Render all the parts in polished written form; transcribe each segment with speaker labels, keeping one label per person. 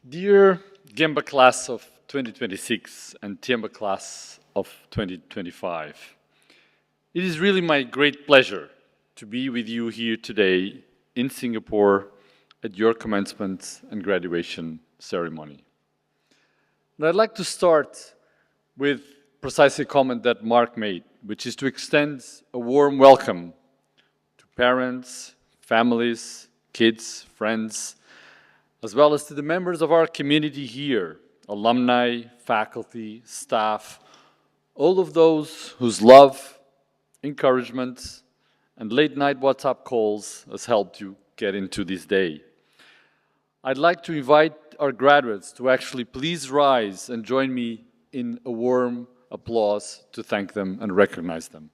Speaker 1: Dear Gemba class of 2026 and Tiamba class of 2025, it is really my great pleasure to be with you here today in Singapore at your commencement and graduation ceremony. And I'd like to start with precisely a comment that Mark made, which is to extend a warm welcome to parents, families, kids, friends, as well as to the members of our community here, alumni, faculty, staff, all of those whose love, encouragement, and late-night WhatsApp calls has helped you get into this day. I'd like to invite our graduates to actually please rise and join me in a warm applause to thank them and recognize them.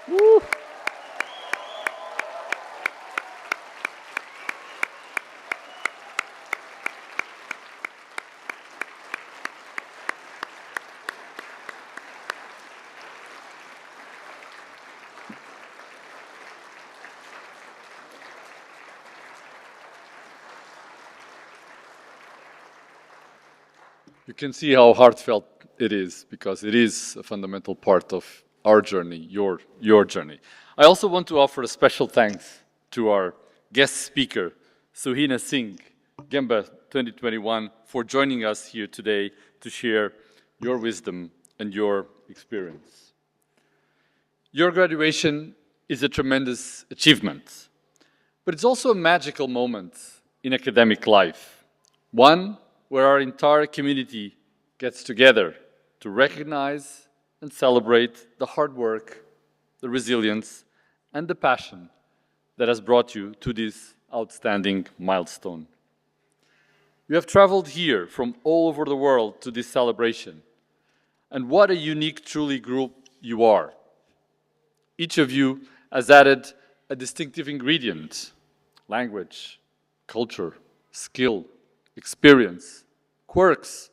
Speaker 1: Woo. You can see how heartfelt it is, because it is a fundamental part of our journey, your journey. I also want to offer a special thanks to our guest speaker, Suhina Singh, Gemba 2021, for joining us here today to share your wisdom and your experience. Your graduation is a tremendous achievement, but it's also a magical moment in academic life, one where our entire community gets together to recognize and celebrate the hard work, the resilience, and the passion that has brought you to this outstanding milestone. You have traveled here from all over the world to this celebration, and what a unique, truly group you are. Each of you has added a distinctive ingredient: language, culture, skill, experience, quirks,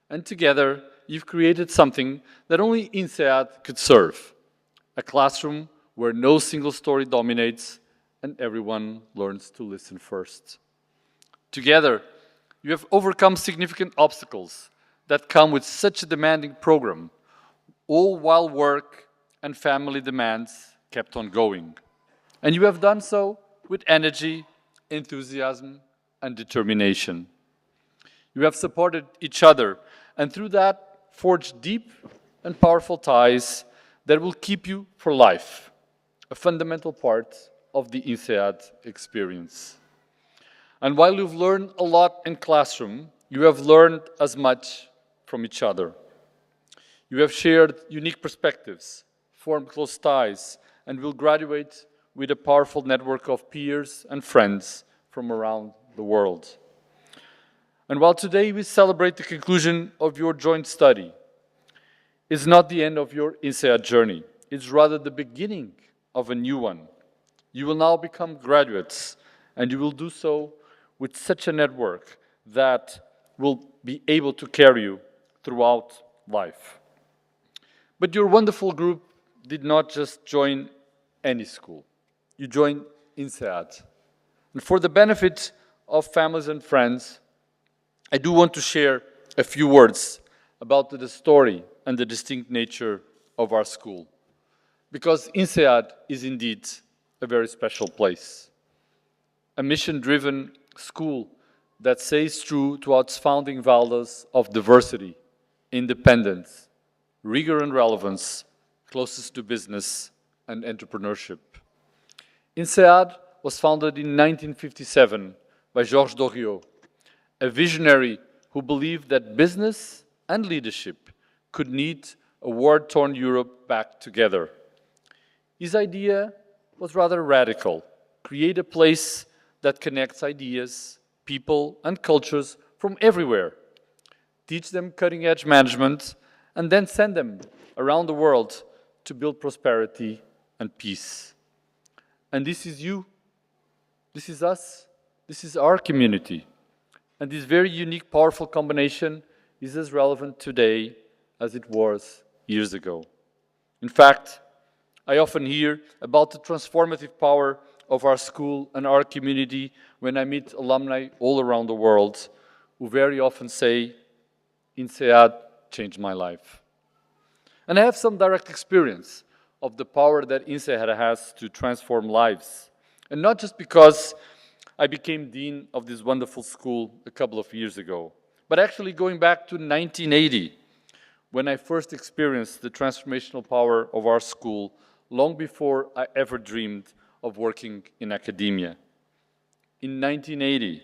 Speaker 1: and together you've created something that only INSEAD could serve: a classroom where no single story dominates and everyone learns to listen first. Together, you have overcome significant obstacles that come with such a demanding program, all while work and family demands kept on going. And you have done so with energy, enthusiasm, and determination. You have supported each other, and through that, forged deep and powerful ties that will keep you for life, a fundamental part of the INSEAD experience. And while you've learned a lot in classroom, you have learned as much from each other. You have shared unique perspectives, formed close ties, and will graduate with a powerful network of peers and friends from around the world. And while today we celebrate the conclusion of your joint study, it's not the end of your INSEAD journey. It's rather the beginning of a new one. You will now become graduates, and you will do so with such a network that will be able to carry you throughout life. But your wonderful group did not just join any school. You joined INSEAD. And for the benefit of families and friends, I do want to share a few words about the story and the distinct nature of our school, because INSEAD is indeed a very special place. A mission-driven school that stays true to its founding values of diversity, independence, rigor and relevance, closest to business and entrepreneurship. INSEAD was founded in 1957 by Georges Doriot, a visionary who believed that business and leadership could knit a war-torn Europe back together. His idea was rather radical: create a place that connects ideas, people, and cultures from everywhere, teach them cutting-edge management, and then send them around the world to build prosperity and peace. And this is you, this is us, this is our community. And this very unique, powerful combination is as relevant today as it was years ago. In fact, I often hear about the transformative power of our school and our community when I meet alumni all around the world who very often say, INSEAD changed my life. And I have some direct experience of the power that INSEAD has to transform lives. And not just because I became dean of this wonderful school a couple of years ago, but actually going back to 1980, when I first experienced the transformational power of our school, long before I ever dreamed of working in academia. In 1980,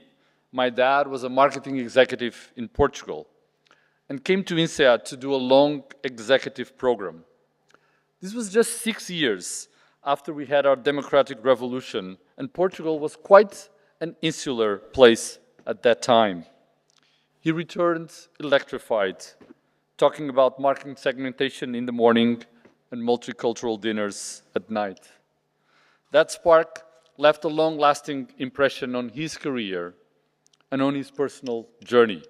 Speaker 1: my dad was a marketing executive in Portugal and came to INSEAD to do a long executive program. This was just 6 years after we had our democratic revolution, and Portugal was quite an insular place at that time. He returned electrified, talking about marketing segmentation in the morning and multicultural dinners at night. That spark left a long-lasting impression on his career and on his personal journey.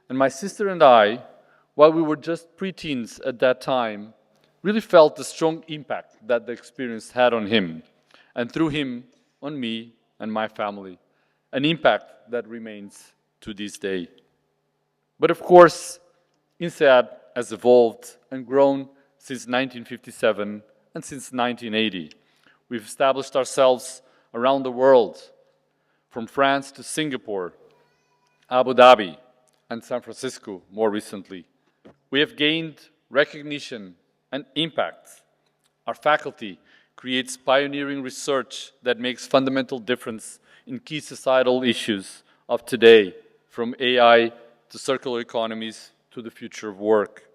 Speaker 1: And my sister and I, while we were just preteens at that time, really felt the strong impact that the experience had on him, and through him, on me and my family, an impact that remains to this day. But of course, INSEAD has evolved and grown since 1957 and since 1980. We've established ourselves around the world, from France to Singapore, Abu Dhabi, and San Francisco more recently. We have gained recognition and impact. Our faculty creates pioneering research that makes fundamental difference in key societal issues of today, from AI to circular economies to the future of work.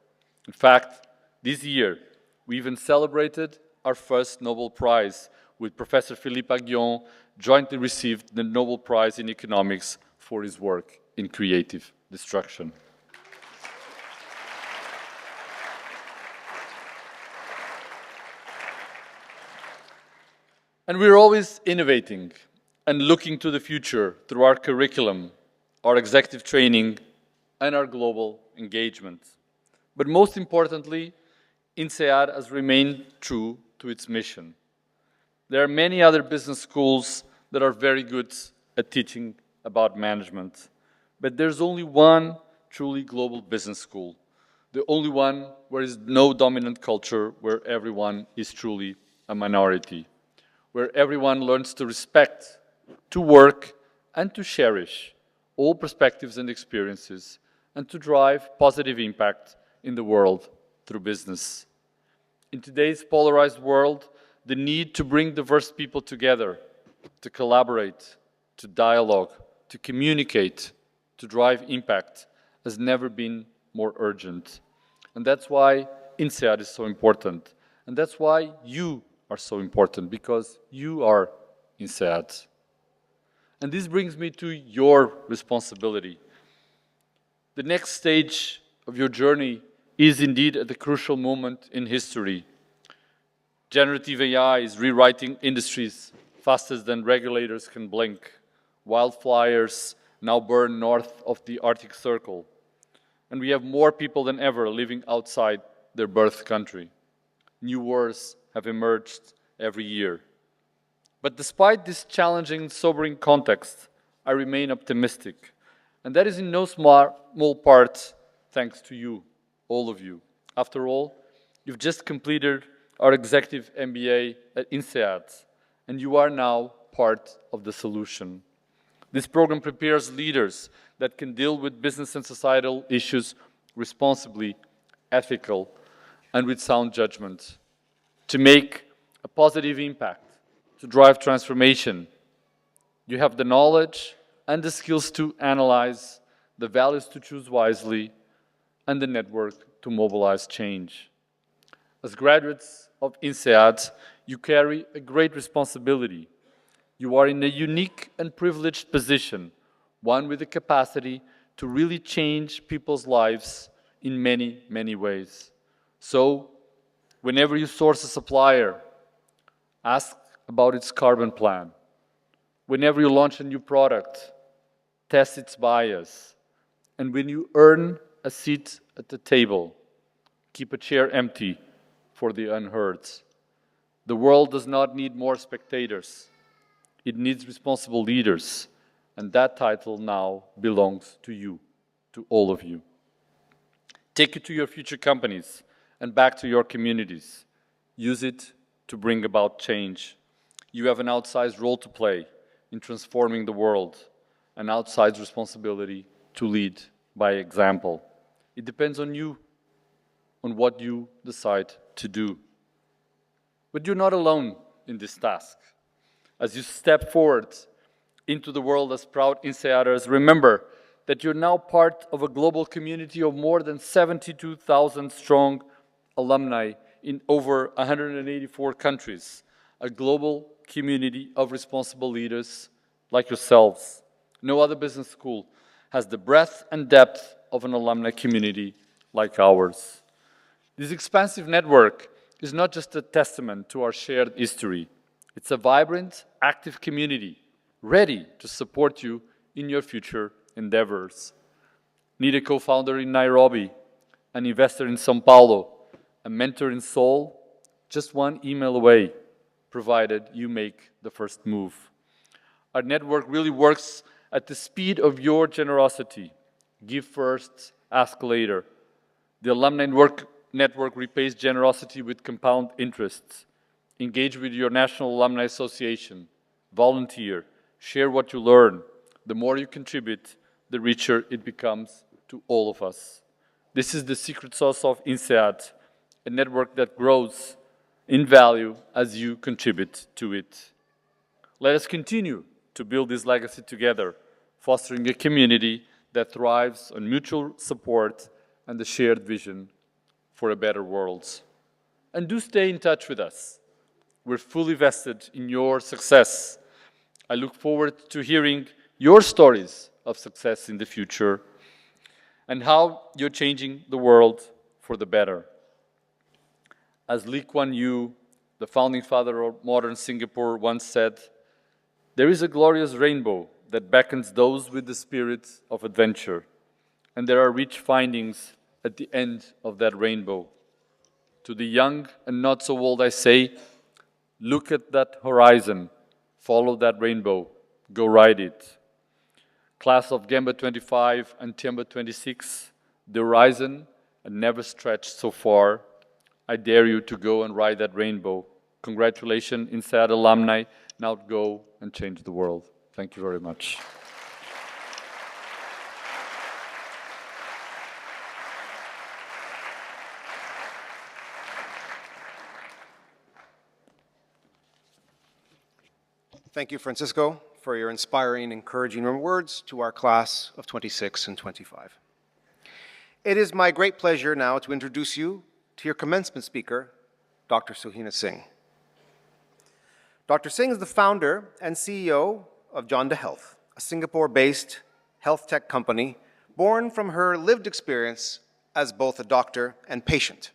Speaker 1: In fact, this year, we even celebrated our first Nobel Prize, with Professor Philippe Aghion jointly received the Nobel Prize in Economics for his work in creative destruction. And we're always innovating and looking to the future through our curriculum, our executive training, and our global engagement. But most importantly, INSEAD has remained true to its mission. There are many other business schools that are very good at teaching about management, but there's only one truly global business school, the only one where there is no dominant culture, where everyone is truly a minority, where everyone learns to respect, to work, and to cherish all perspectives and experiences, and to drive positive impact in the world through business. In today's polarized world, the need to bring diverse people together, to collaborate, to dialogue, to communicate, to drive impact has never been more urgent. And that's why INSEAD is so important. And that's why you are so important, because you are INSEAD. And this brings me to your responsibility. The next stage of your journey is indeed at a crucial moment in history. Generative AI is rewriting industries faster than regulators can blink. Wildfires now burn north of the Arctic Circle. And we have more people than ever living outside their birth country. New wars have emerged every year. But despite this challenging, sobering context, I remain optimistic. And that is in no small part thanks to you, all of you. After all, you've just completed our executive MBA at INSEAD, and you are now part of the solution. This program prepares leaders that can deal with business and societal issues responsibly, ethical, and with sound judgment, to make a positive impact, to drive transformation. You have the knowledge and the skills to analyze, the values to choose wisely, and the network to mobilize change. As graduates of INSEAD, you carry a great responsibility. You are in a unique and privileged position, one with the capacity to really change people's lives in many, many ways. So, whenever you source a supplier, ask about its carbon plan. Whenever you launch a new product, test its bias. And when you earn a seat at the table, keep a chair empty for the unheard. The world does not need more spectators. It needs responsible leaders. And that title now belongs to you, to all of you. Take it to your future companies and back to your communities. Use it to bring about change. You have an outsized role to play in transforming the world, an outsized responsibility to lead by example. It depends on you, on what you decide to do. But you're not alone in this task. As you step forward into the world as proud INSEADers, remember that you're now part of a global community of more than 72,000 strong alumni in over 184 countries, a global community of responsible leaders like yourselves. No other business school has the breadth and depth of an alumni community like ours. This expansive network is not just a testament to our shared history. It's a vibrant, active community ready to support you in your future endeavors. Need a co-founder in Nairobi, an investor in São Paulo, a mentor in Seoul? Just one email away, provided you make the first move. Our network really works at the speed of your generosity. Give first, ask later. The alumni network repays generosity with compound interests. Engage with your National Alumni Association. Volunteer. Share what you learn. The more you contribute, the richer it becomes to all of us. This is the secret sauce of INSEAD, a network that grows in value as you contribute to it. Let us continue to build this legacy together, fostering a community that thrives on mutual support and the shared vision for a better world. And do stay in touch with us. We're fully vested in your success. I look forward to hearing your stories of success in the future and how you're changing the world for the better. As Lee Kuan Yew, the founding father of modern Singapore, once said, "There is a glorious rainbow that beckons those with the spirit of adventure, and there are rich findings at the end of that rainbow." To the young and not so old I say, look at that horizon, follow that rainbow, go ride it. Class of Gamba 25 and Tiamba 26, the horizon had never stretched so far. I dare you to go and ride that rainbow. Congratulations, INSEAD alumni. Now go and change the world. Thank you very much.
Speaker 2: Thank you, Francisco, for your inspiring, encouraging words to our class of 26 and 25. It is my great pleasure now to introduce you to your commencement speaker, Dr. Sohina Singh. Dr. Singh is the founder and CEO of Jonda Health, a Singapore-based health tech company born from her lived experience as both a doctor and patient.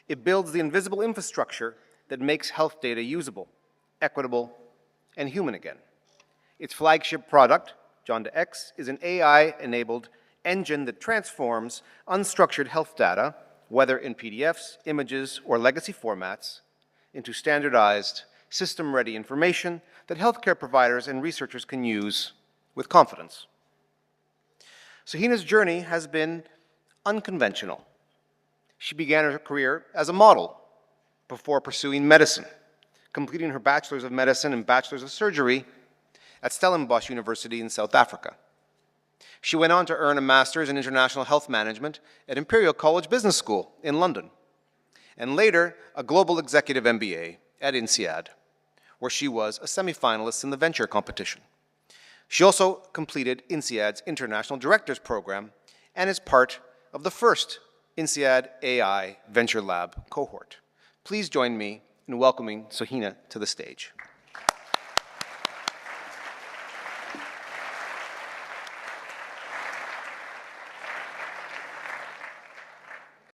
Speaker 2: It builds the invisible infrastructure that makes health data usable, equitable, and human again. Its flagship product, Jonda X, is an AI-enabled engine that transforms unstructured health data, whether in PDFs, images, or legacy formats, into standardized, system-ready information that healthcare providers and researchers can use with confidence. Sohina's journey has been unconventional. She began her career as a model before pursuing medicine, completing her Bachelor's of Medicine and Bachelor's of Surgery at Stellenbosch University in South Africa. She went on to earn a Master's in International Health Management at Imperial College Business School in London, and later a Global Executive MBA at INSEAD, where she was a semi-finalist in the venture competition. She also completed INSEAD's International Directors Program and is part of the first INSEAD AI Venture Lab cohort. Please join me in welcoming Sohina to the stage.